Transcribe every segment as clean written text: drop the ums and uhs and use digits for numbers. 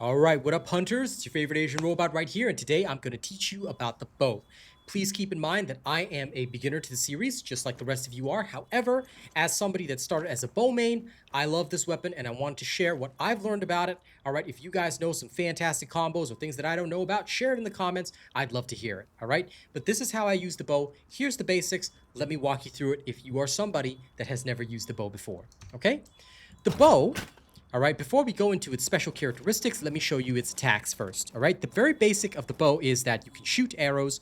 All right, what up, hunters? It's your favorite Asian robot right here, and today I'm going to teach you about the bow. Please keep in mind that I am a beginner to the series, just like the rest of you are. However, as somebody that started as a bow main, I love this weapon and I wanted to share what I've learned about it. All right, if you guys know some fantastic combos or things that I don't know about, share it in the comments. I'd love to hear it. All right, but this is how I use the bow. Here's the basics. Let me walk you through it if you are somebody that has never used the bow before. Okay, the bow. All right, before we go into its special characteristics, let me show you its attacks first. All right, the very basic of the bow is that you can shoot arrows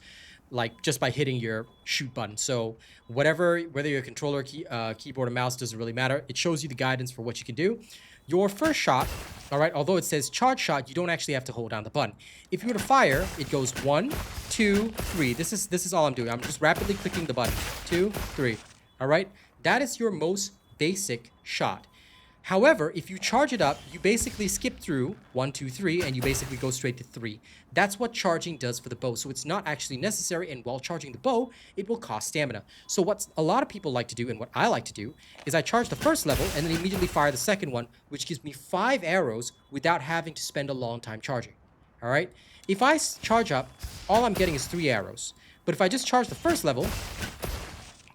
like just by hitting your shoot button. So whether your controller, keyboard, or mouse, doesn't really matter. It shows you the guidance for what you can do. Your first shot, all right, although it says charge shot, you don't actually have to hold down the button. If you were to fire, it goes 1, 2, 3. This is all I'm doing. I'm just rapidly clicking the button. 2, 3. All right, that is your most basic shot. However, if you charge it up, you basically skip through 1, 2, 3, and you basically go straight to 3. That's what charging does for the bow. So it's not actually necessary, and while charging the bow, it will cost stamina. So what a lot of people like to do, and what I like to do, is I charge the first level and then immediately fire the second one, which gives me 5 arrows without having to spend a long time charging. All right? If I charge up, all I'm getting is 3 arrows. But if I just charge the first level,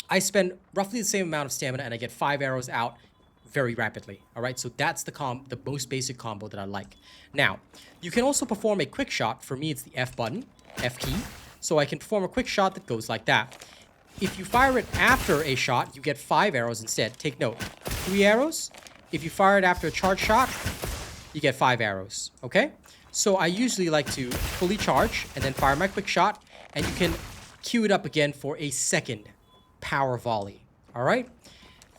I spend roughly the same amount of stamina and I get 5 arrows out very rapidly. All right, so that's the most basic combo that I like. Now, you can also perform a quick shot. For me, it's the F button, F key. So I can perform a quick shot that goes like that. If you fire it after a shot, you get 5 arrows instead. Take note, 3 arrows. If you fire it after a charge shot, you get 5 arrows, okay? So I usually like to fully charge and then fire my quick shot, and you can queue it up again for a second power volley, all right?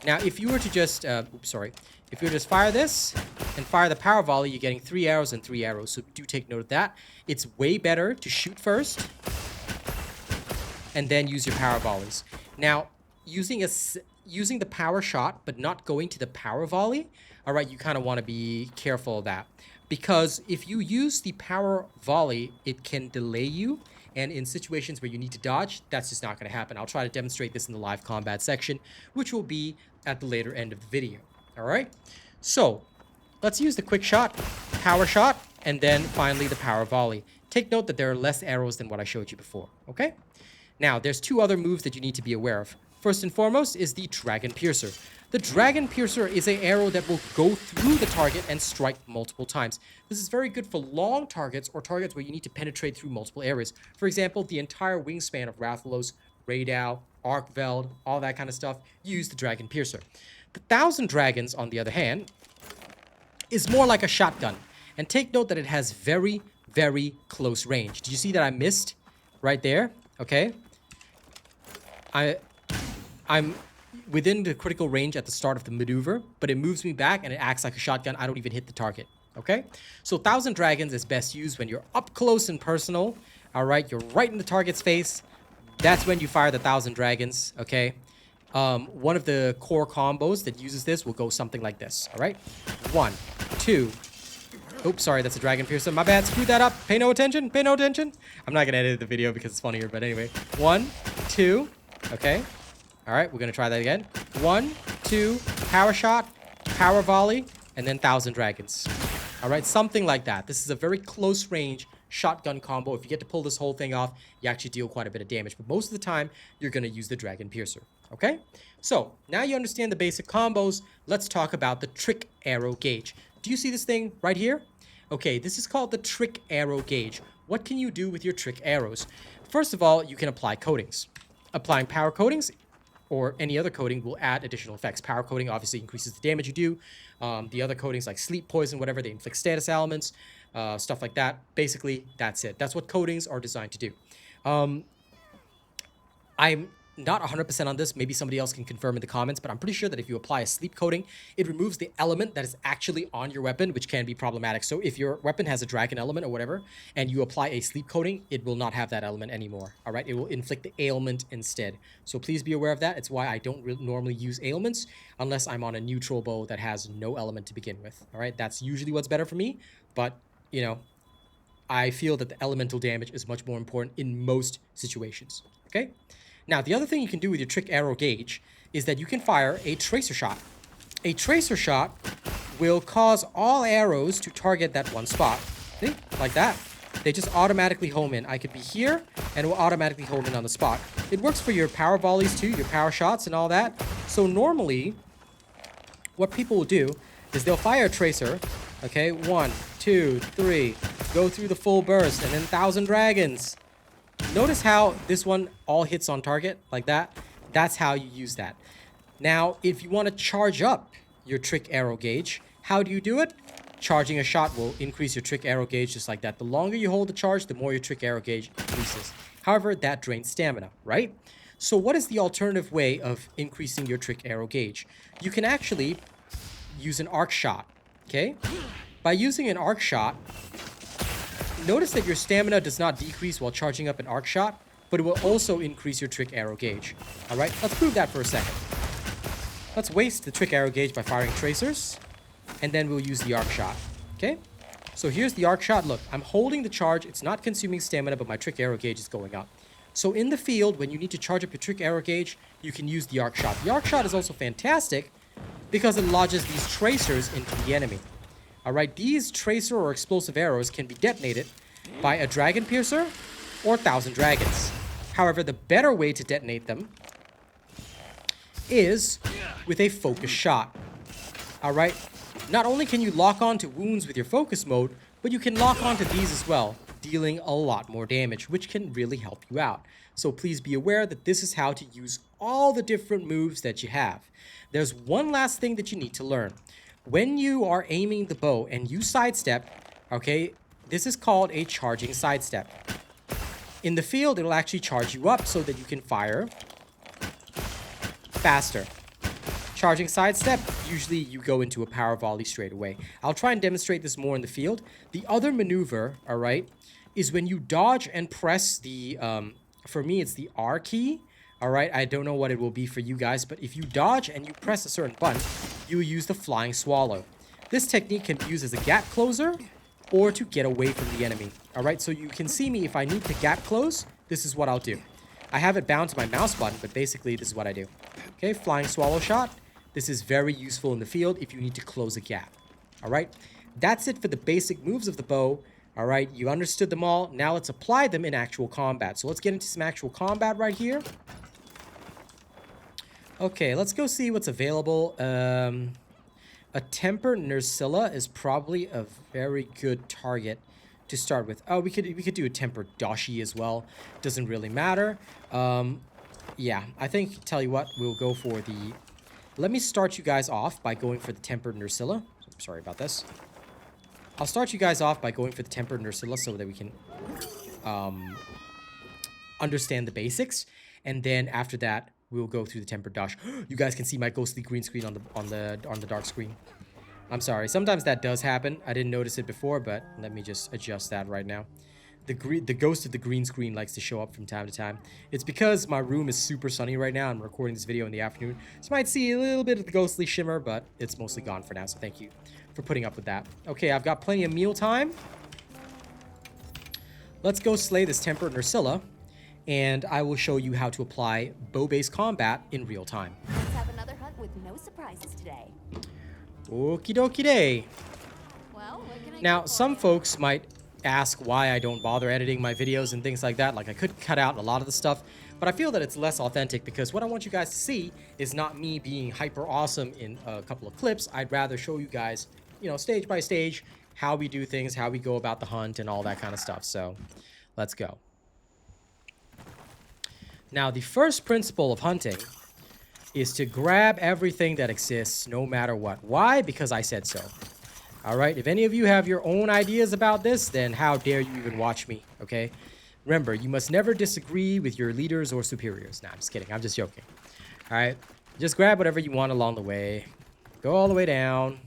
Now, if you were to just, if you were to just fire this and fire the power volley, you're getting 3 arrows and 3 arrows. So do take note of that. It's way better to shoot first and then use your power volleys. Now, using the power shot but not going to the power volley, all right, you kind of want to be careful of that. Because if you use the power volley, it can delay you. And in situations where you need to dodge, that's just not going to happen. I'll try to demonstrate this in the live combat section, which will be at the later end of the video. All right. So let's use the quick shot, power shot, and then finally the power volley. Take note that there are less arrows than what I showed you before. Okay. Now, there's 2 other moves that you need to be aware of. First and foremost is the Dragon Piercer. The Dragon Piercer is an arrow that will go through the target and strike multiple times. This is very good for long targets or targets where you need to penetrate through multiple areas. For example, the entire wingspan of Rathalos, Radow, Arkveld, all that kind of stuff, use the Dragon Piercer. The Thousand Dragons, on the other hand, is more like a shotgun. And take note that it has very, very close range. Did you see that I missed right there? Okay. I'm within the critical range at the start of the maneuver, but it moves me back and it acts like a shotgun. I don't even hit the target. Okay, so Thousand Dragons is best used when you're up close and personal. All right, you're right in the target's face. That's when you fire the Thousand Dragons. Okay, one of the core combos that uses this will go something like this. All right, 1, 2. Oops, sorry, that's a Dragon Piercer. My bad, screwed that up. Pay no attention, pay no attention. I'm not gonna edit the video because it's funnier, but anyway. 1, 2, okay. All right, we're gonna try that again. 1, 2, power shot, power volley, and then Thousand Dragons. All right, something like that. This is a very close range shotgun combo. If you get to pull this whole thing off, you actually deal quite a bit of damage. But most of the time, you're gonna use the Dragon Piercer, okay? So, now you understand the basic combos. Let's talk about the Trick Arrow Gauge. Do you see this thing right here? Okay, this is called the Trick Arrow Gauge. What can you do with your trick arrows? First of all, you can apply coatings. Applying power coatings or any other coating will add additional effects. Power coating obviously increases the damage you do. The other coatings like sleep, poison, whatever, they inflict status elements, stuff like that. Basically, that's it. That's what coatings are designed to do. I'm not 100% on this. Maybe somebody else can confirm in the comments, but I'm pretty sure that if you apply a sleep coating, it removes the element that is actually on your weapon, which can be problematic. So if your weapon has a dragon element or whatever, and you apply a sleep coating, it will not have that element anymore. All right, it will inflict the ailment instead. So please be aware of that. It's why I don't normally use ailments unless I'm on a neutral bow that has no element to begin with. All right, that's usually what's better for me, but you know, I feel that the elemental damage is much more important in most situations. Okay. Now, the other thing you can do with your Trick Arrow Gauge is that you can fire a tracer shot. A tracer shot will cause all arrows to target that one spot. See? Like that. They just automatically home in. I could be here, and it will automatically home in on the spot. It works for your power volleys too, your power shots and all that. So normally, what people will do is they'll fire a tracer. Okay, 1, 2, 3. Go through the full burst, and then 1,000 dragons. Notice how this one all hits on target, like that. That's how you use that. Now, if you want to charge up your trick arrow gauge, how do you do it? Charging a shot will increase your trick arrow gauge just like that. The longer you hold the charge, the more your trick arrow gauge increases. However, that drains stamina, right? So what is the alternative way of increasing your trick arrow gauge? You can actually use an arc shot, okay? By using an arc shot, notice that your stamina does not decrease while charging up an arc shot, but it will also increase your trick arrow gauge. All right, let's prove that for a second. Let's waste the trick arrow gauge by firing tracers, and then we'll use the arc shot, okay? So here's the arc shot. Look, I'm holding the charge. It's not consuming stamina, but my trick arrow gauge is going up. So in the field, when you need to charge up your trick arrow gauge, you can use the arc shot. The arc shot is also fantastic because it lodges these tracers into the enemy. All right, these tracer or explosive arrows can be detonated by a dragon piercer or 1,000 dragons. However, the better way to detonate them is with a focus shot. All right, not only can you lock on to wounds with your focus mode, but you can lock onto these as well, dealing a lot more damage, which can really help you out. So please be aware that this is how to use all the different moves that you have. There's one last thing that you need to learn. When you are aiming the bow and you sidestep, okay, this is called a charging sidestep. In the field, it'll actually charge you up so that you can fire faster. Charging sidestep, usually you go into a power volley straight away. I'll try and demonstrate this more in the field. The other maneuver, all right, is when you dodge and press the, for me, it's the R key. All right, I don't know what it will be for you guys, but if you dodge and you press a certain button, you will use the flying swallow. This technique can be used as a gap closer or to get away from the enemy. All right, so you can see me if I need to gap close, this is what I'll do. I have it bound to my mouse button, but basically this is what I do. Okay, flying swallow shot. This is very useful in the field if you need to close a gap. All right, that's it for the basic moves of the bow. All right, you understood them all. Now let's apply them in actual combat. So let's get into some actual combat right here. Okay, let's go see what's available. A tempered Nerscylla is probably a very good target to start with. Oh, we could do a tempered Doshi as well. Doesn't really matter. Yeah, I think, tell you what, we'll go for the... Let me start you guys off by going for the tempered Nerscylla. Sorry about this. I'll start you guys off by going for the tempered Nerscylla so that we can understand the basics. And then after that, we'll go through the tempered Dosh. You guys can see my ghostly green screen on the dark screen. I'm sorry. Sometimes that does happen. I didn't notice it before, but let me just adjust that right now. The ghost of the green screen likes to show up from time to time. It's because my room is super sunny right now. I'm recording this video in the afternoon, so you might see a little bit of the ghostly shimmer, but it's mostly gone for now, so thank you for putting up with that. Okay, I've got plenty of meal time. Let's go slay this tempered Nerscylla, and I will show you how to apply bow-based combat in real time. Let's have another hunt with no surprises today. Okie dokie day. Well, what can I Now, do for some you? folks might ask why I don't bother editing my videos and things like that. Like, I could cut out a lot of the stuff, but I feel that it's less authentic because what I want you guys to see is not me being hyper awesome in a couple of clips. I'd rather show you guys, you know, stage by stage, how we do things, how we go about the hunt and all that kind of stuff. So let's go. Now, the first principle of hunting is to grab everything that exists no matter what. Why? Because I said so. All right, if any of you have your own ideas about this, then how dare you even watch me, okay? Remember, you must never disagree with your leaders or superiors. Nah, I'm just kidding. I'm just joking. All right, just grab whatever you want along the way. Go all the way down.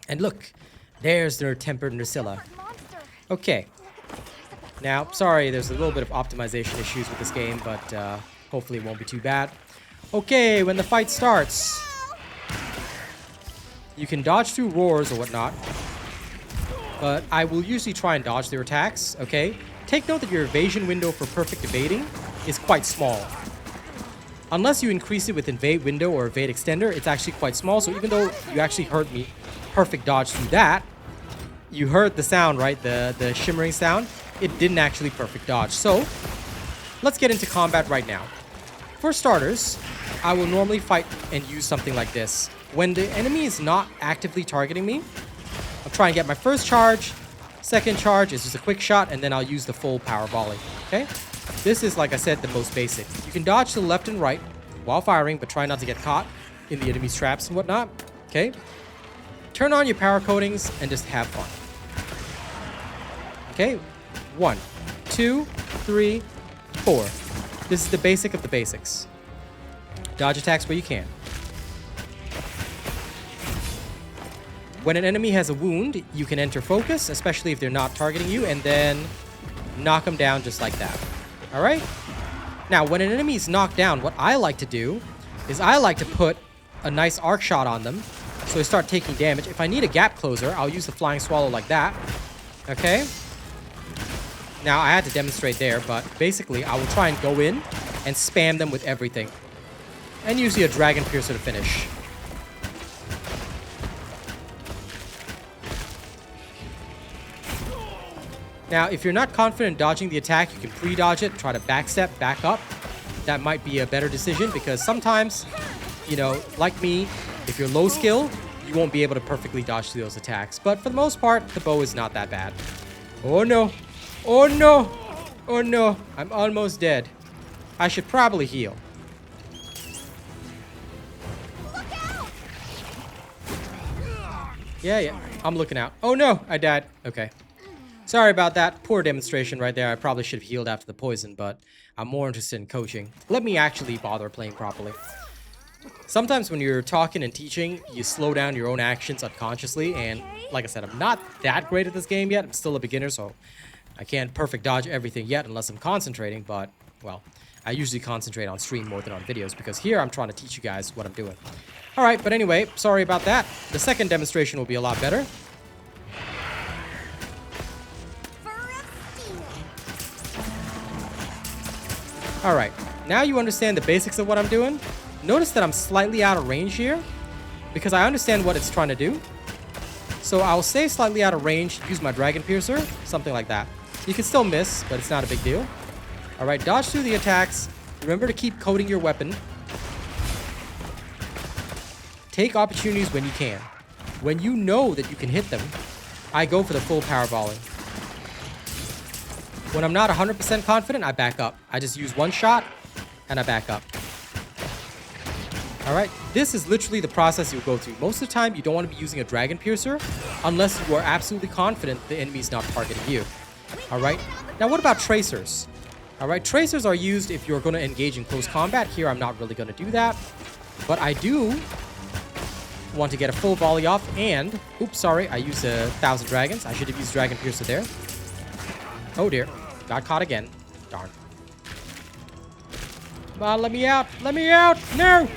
And look, there's their tempered Nerscylla. Monster. Okay. Now, sorry, there's a little bit of optimization issues with this game, but hopefully it won't be too bad. Okay, when the fight starts, you can dodge through roars or whatnot, but I will usually try and dodge their attacks, okay? Take note that your evasion window for perfect evading is quite small. unless you increase it with invade window or evade extender, it's actually quite small. So even though you actually heard me perfect dodge through that, you heard the sound, right? The shimmering sound. It didn't actually perfect dodge. So let's get into combat right now. For starters, I will normally fight and use something like this. When the enemy is not actively targeting me, I'll try and get my first charge. Second charge is just a quick shot, and then I'll use the full power volley. Okay? This is, like I said, the most basic. You can dodge to the left and right while firing, but try not to get caught in the enemy's traps and whatnot. Okay? Turn on your power coatings and just have fun. Okay? 1, 2, 3, 4. This is the basic of the basics. Dodge attacks where you can. When an enemy has a wound, you can enter focus, especially if they're not targeting you, and then knock them down just like that. Alright? Now, when an enemy is knocked down, what I like to do is I like to put a nice arc shot on them so they start taking damage. If I need a gap closer, I'll use the flying swallow like that. Okay? Now, I had to demonstrate there, but basically, I will try and go in and spam them with everything. And usually a dragon piercer to finish. Now, if you're not confident in dodging the attack, you can pre-dodge it, try to backstep, back up. That might be a better decision because sometimes, you know, like me, if you're low skill, you won't be able to perfectly dodge through those attacks. But for the most part, the bow is not that bad. Oh no! Oh no! Oh no! I'm almost dead. I should probably heal. Yeah. I'm looking out. Oh no! I died. Okay. Sorry about that. Poor demonstration right there. I probably should have healed after the poison, but I'm more interested in coaching. Let me actually bother playing properly. Sometimes when you're talking and teaching, you slow down your own actions unconsciously, and like I said, I'm not that great at this game yet. I'm still a beginner, so I can't perfect dodge everything yet unless I'm concentrating, but, well, I usually concentrate on stream more than on videos because here I'm trying to teach you guys what I'm doing. Alright, but anyway, sorry about that. The second demonstration will be a lot better. Alright, now you understand the basics of what I'm doing. Notice that I'm slightly out of range here because I understand what it's trying to do. So I'll stay slightly out of range, use my Dragon Piercer, something like that. You can still miss, but it's not a big deal. Alright, dodge through the attacks. Remember to keep coating your weapon. Take opportunities when you can. When you know that you can hit them, I go for the full power volley. When I'm not 100% confident, I back up. I just use one shot, and I back up. Alright, this is literally the process you'll go through. Most of the time, you don't want to be using a Dragon Piercer unless you are absolutely confident the enemy's not targeting you. Alright, now what about Tracers? Alright, Tracers are used if you're going to engage in close combat. Here, I'm not really going to do that. But I do want to get a full volley off, and... Oops, sorry, I used 1,000 Dragons. I should have used Dragon Piercer there. Oh dear. Got caught again. Darn. Come on, let me out. Let me out. No!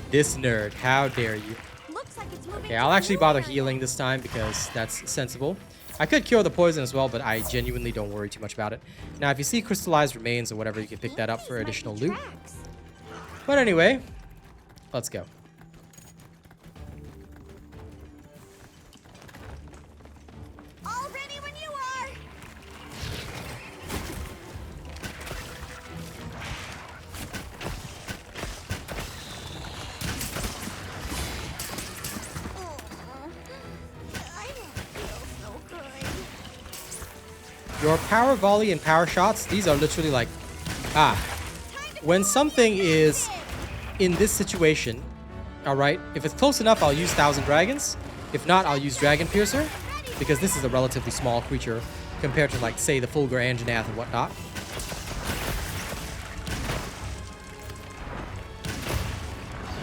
This nerd. How dare you. Looks like it's moving. Okay, I'll actually bother healing this time because that's sensible. I could cure the poison as well, but I genuinely don't worry too much about it. Now, if you see crystallized remains or whatever, you can pick that up for additional loot. But anyway, let's go. All ready when you are. I don't feel so good. Your power volley and power shots, these are literally like, when something is in this situation, alright, if it's close enough, I'll use 1,000 Dragons. If not, I'll use Dragon Piercer, because this is a relatively small creature compared to, like, say, the Fulgur Anjanath and whatnot.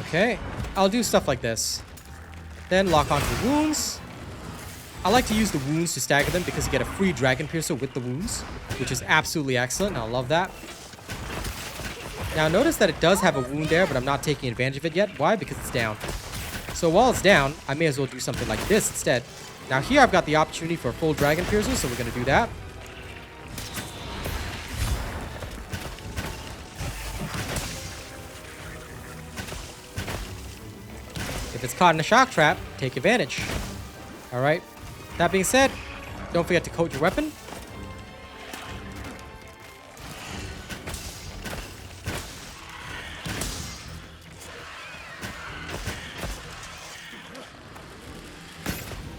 Okay, I'll do stuff like this. Then lock onto the wounds. I like to use the wounds to stagger them because you get a free Dragon Piercer with the wounds, which is absolutely excellent, and I love that. Now, notice that it does have a wound there, but I'm not taking advantage of it yet. Why? Because it's down. So while it's down, I may as well do something like this instead. Now, here I've got the opportunity for a full Dragon Piercer, so we're going to do that. If it's caught in a shock trap, take advantage. All right. That being said, don't forget to coat your weapon.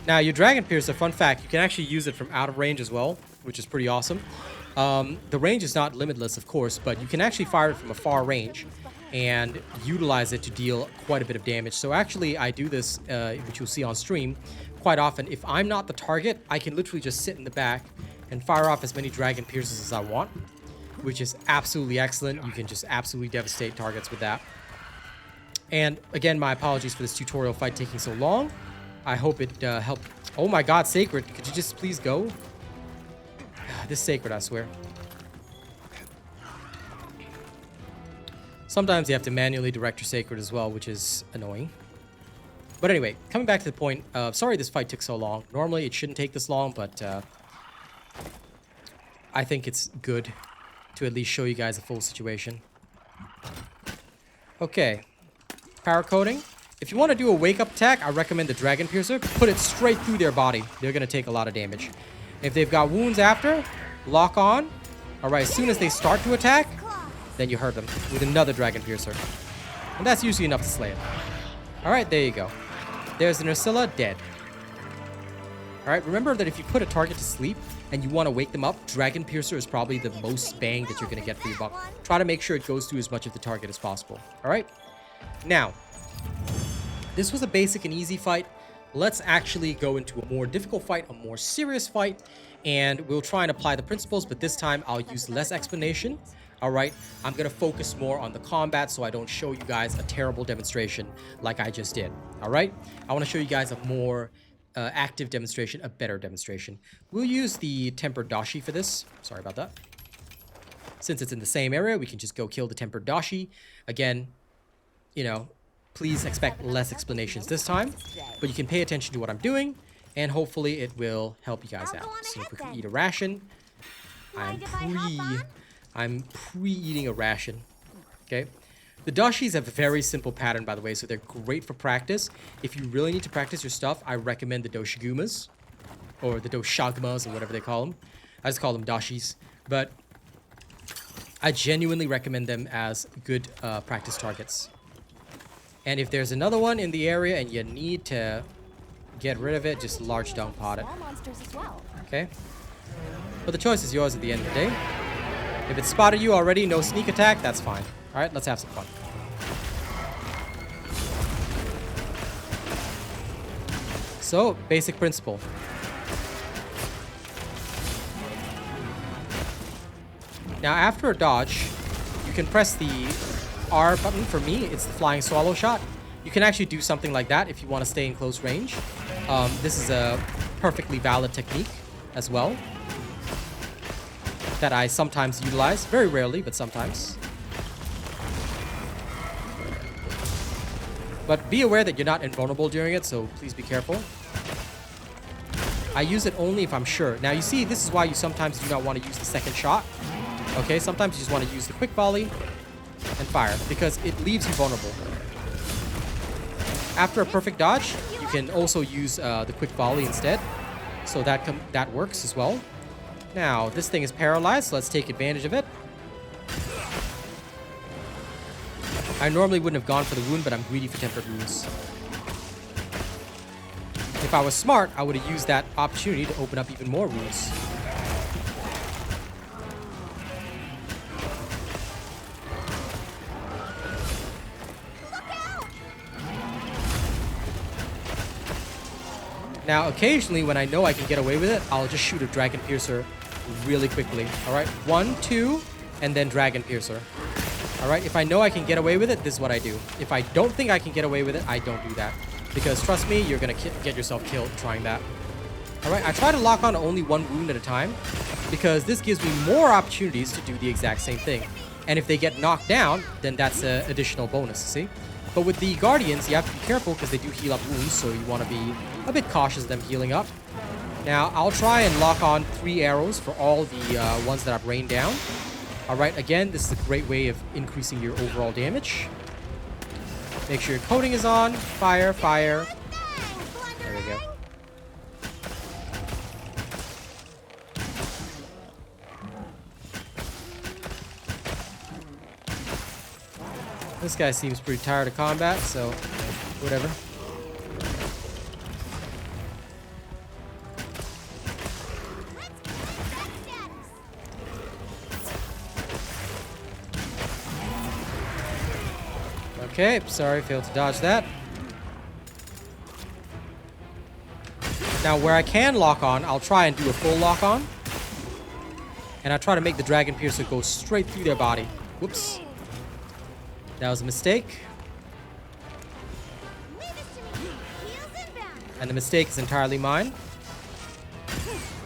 Now, your Dragon Piercer, fun fact, you can actually use it from out of range as well, which is pretty awesome. The range is not limitless, of course, but you can actually fire it from a far range and utilize it to deal quite a bit of damage. So actually, I do this, which you'll see on stream, quite often. If I'm not the target, I can literally just sit in the back and fire off as many Dragon Piercers as I want, which is absolutely excellent. You can just absolutely devastate targets with that. And again, my apologies for this tutorial fight taking so long. I hope it helped. Oh my god, Sacred. Could you just please go? This Sacred, I swear. Sometimes you have to manually direct your Sacred as well, which is annoying. But anyway, coming back to the point, sorry this fight took so long. Normally it shouldn't take this long, but I think it's good to at least show you guys a full situation. Okay. Power coating. If you want to do a wake-up attack, I recommend the Dragon Piercer. Put it straight through their body. They're going to take a lot of damage. If they've got wounds after, lock on. Alright, as soon as they start to attack, then you hurt them with another Dragon Piercer. And that's usually enough to slay it. Alright, there you go. There's the Nerscylla, dead. Alright, remember that if you put a target to sleep and you want to wake them up, Dragon Piercer is probably the most bang that you're going to get for your buck. Try to make sure it goes through as much of the target as possible. Alright? Now, this was a basic and easy fight. Let's actually go into a more difficult fight, a more serious fight, and we'll try and apply the principles, but this time I'll use less explanation. All right, I'm going to focus more on the combat so I don't show you guys a terrible demonstration like I just did. All right, I want to show you guys a more active demonstration, a better demonstration. We'll use the Tempered Dashi for this. Sorry about that. Since it's in the same area, we can just go kill the Tempered Dashi. Again, you know, please expect less explanations this time, but you can pay attention to what I'm doing, and hopefully it will help you guys out. So if we can eat a ration, I'm pre-eating a ration, okay? The Dashis have a very simple pattern, by the way, so they're great for practice. If you really need to practice your stuff, I recommend the Doshagumas, or the Doshagumas, or whatever they call them. I just call them Dashis, but I genuinely recommend them as good practice targets. And if there's another one in the area and you need to get rid of it, just large dung pot it. Okay? But the choice is yours at the end of the day. If it spotted you already, no sneak attack, that's fine. Alright, let's have some fun. So, basic principle. Now, after a dodge, you can press the R button. For me, it's the flying swallow shot. You can actually do something like that if you want to stay in close range. This is a perfectly valid technique as well that I sometimes utilize. Very rarely, but sometimes. But be aware that you're not invulnerable during it, so please be careful. I use it only if I'm sure. Now, you see, this is why you sometimes do not want to use the second shot. Okay, sometimes you just want to use the quick volley and fire, because it leaves you vulnerable. After a perfect dodge, you can also use the quick volley instead. So that works as well. Now, this thing is paralyzed, so let's take advantage of it. I normally wouldn't have gone for the wound, but I'm greedy for tempered wounds. If I was smart, I would have used that opportunity to open up even more wounds. Now, occasionally, when I know I can get away with it, I'll just shoot a Dragon Piercer really quickly. Alright, 1, 2, and then Dragon Piercer. Alright, if I know I can get away with it, this is what I do. If I don't think I can get away with it, I don't do that. Because trust me, you're gonna get yourself killed trying that. Alright, I try to lock on only one wound at a time, because this gives me more opportunities to do the exact same thing. And if they get knocked down, then that's an additional bonus, see? But with the Guardians, you have to be careful because they do heal up wounds, so you want to be a bit cautious of them healing up. Now, I'll try and lock on 3 arrows for all the ones that I've rained down. Alright, again, this is a great way of increasing your overall damage. Make sure your coating is on. Fire, fire. There we go. This guy seems pretty tired of combat, so whatever. Okay, sorry, failed to dodge that. Now, where I can lock on, I'll try and do a full lock on. And I try to make the Dragon Piercer go straight through their body. Whoops. That was a mistake. And the mistake is entirely mine.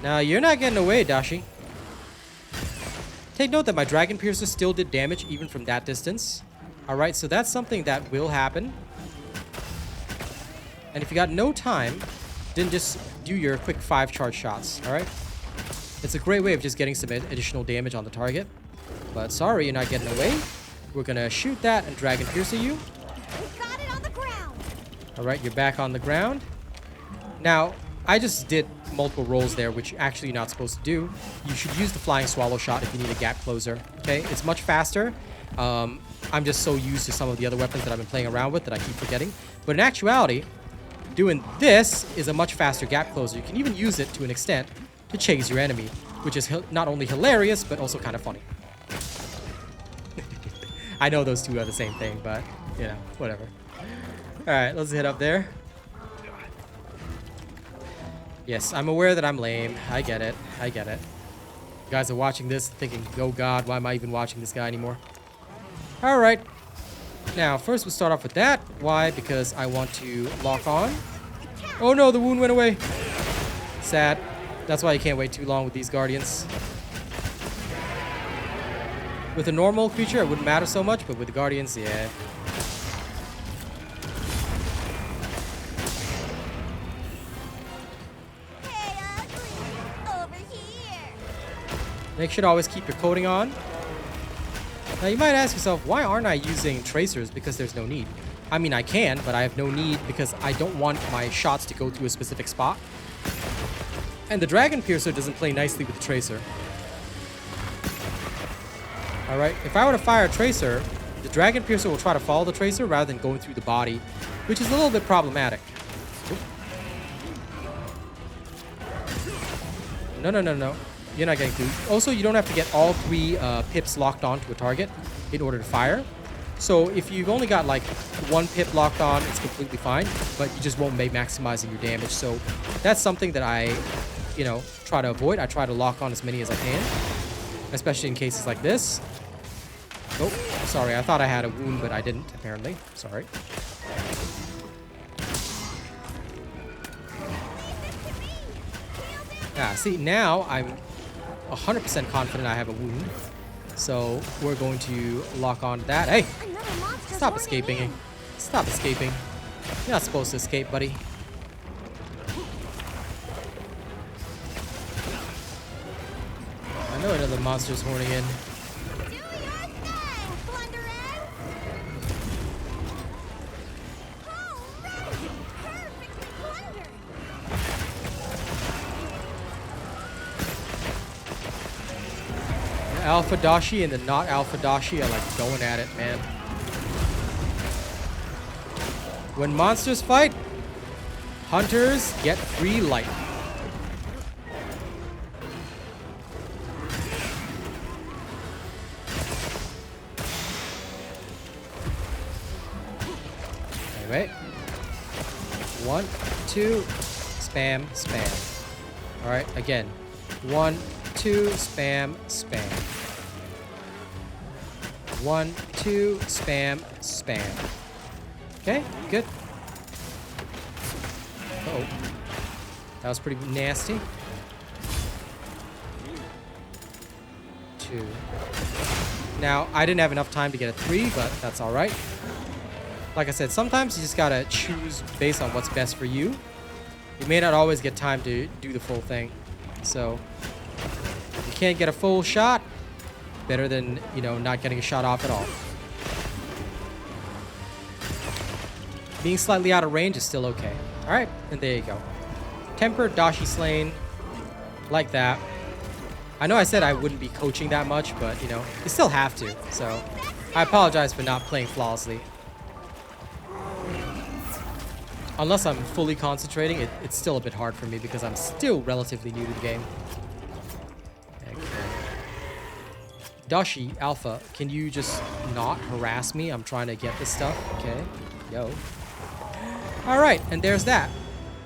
Now, you're not getting away, Dashi. Take note that my Dragon Piercer still did damage even from that distance. Alright, so that's something that will happen. And if you got no time, then just do your quick 5 charge shots, alright? It's a great way of just getting some additional damage on the target. But sorry, you're not getting away. We're gonna shoot that and Dragon Piercer you. We got it on the ground. Alright, you're back on the ground. Now, I just did multiple rolls there, which actually you're not supposed to do. You should use the Flying Swallow shot if you need a gap closer, okay? It's much faster. I'm just so used to some of the other weapons that I've been playing around with that I keep forgetting. But in actuality, doing this is a much faster gap closer. You can even use it to an extent to chase your enemy, which is not only hilarious, but also kind of funny. I know those two are the same thing, but, you know, whatever. Alright, let's head up there. Yes, I'm aware that I'm lame. I get it. I get it. You guys are watching this thinking, oh god, why am I even watching this guy anymore? Alright. Now, first we'll start off with that. Why? Because I want to lock on. Oh no, the wound went away. Sad. That's why you can't wait too long with these Guardians. With a normal creature, it wouldn't matter so much, but with the Guardians, yeah. Hey, ugly. Over here. Make sure to always keep your coating on. Now, you might ask yourself, why aren't I using tracers? Because there's no need. I mean, I can, but I have no need because I don't want my shots to go through a specific spot. And the Dragon Piercer doesn't play nicely with the tracer. Alright, if I were to fire a tracer, the Dragon Piercer will try to follow the tracer rather than going through the body, which is a little bit problematic. Oop. No, no, no, no. You're not getting through. Also, you don't have to get all 3 pips locked onto a target in order to fire. So if you've only got like 1 pip locked on, it's completely fine, but you just won't be maximizing your damage. So that's something that I, you know, try to avoid. I try to lock on as many as I can, especially in cases like this. Oh, sorry. I thought I had a wound, but I didn't, apparently. Sorry. Ah, see, now I'm 100% confident I have a wound. So we're going to lock on to that. Hey, stop escaping. Stop escaping. You're not supposed to escape, buddy. I know another monster's horning in. Do your thing, Blunderer. Oh, right. Perfectly blundered. The Alpha Dashi and the not Alpha Dashi are like going at it, man. When monsters fight, hunters get free light. Anyway. 1, 2, spam, spam. Alright, again. 1, 2, spam, spam. 1, 2, spam, spam. Okay, good. Uh-oh. That was pretty nasty. 2. Now, I didn't have enough time to get a 3, but that's alright. Like I said, sometimes you just gotta choose based on what's best for you. You may not always get time to do the full thing. So, if you can't get a full shot, better than, you know, not getting a shot off at all. Being slightly out of range is still okay. All right, and there you go. Tempered Dashi Slain, like that. I know I said I wouldn't be coaching that much, but, you know, you still have to. So I apologize for not playing flawlessly. Unless I'm fully concentrating, it's still a bit hard for me because I'm still relatively new to the game. Okay. Dashi, Alpha, can you just not harass me? I'm trying to get this stuff. Okay. Yo. All right, and there's that.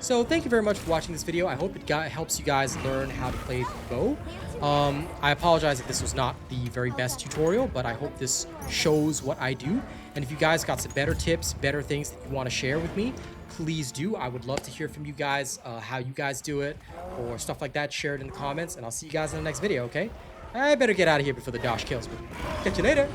So thank you very much for watching this video. I hope it helps you guys learn how to play bow. I apologize if this was not the very best tutorial, but I hope this shows what I do. And if you guys got some better tips, better things that you want to share with me, please do. I would love to hear from you guys, how you guys do it or stuff like that. Share it in the comments, and I'll see you guys in the next video, okay? I better get out of here before the Dosh kills me. Catch you later.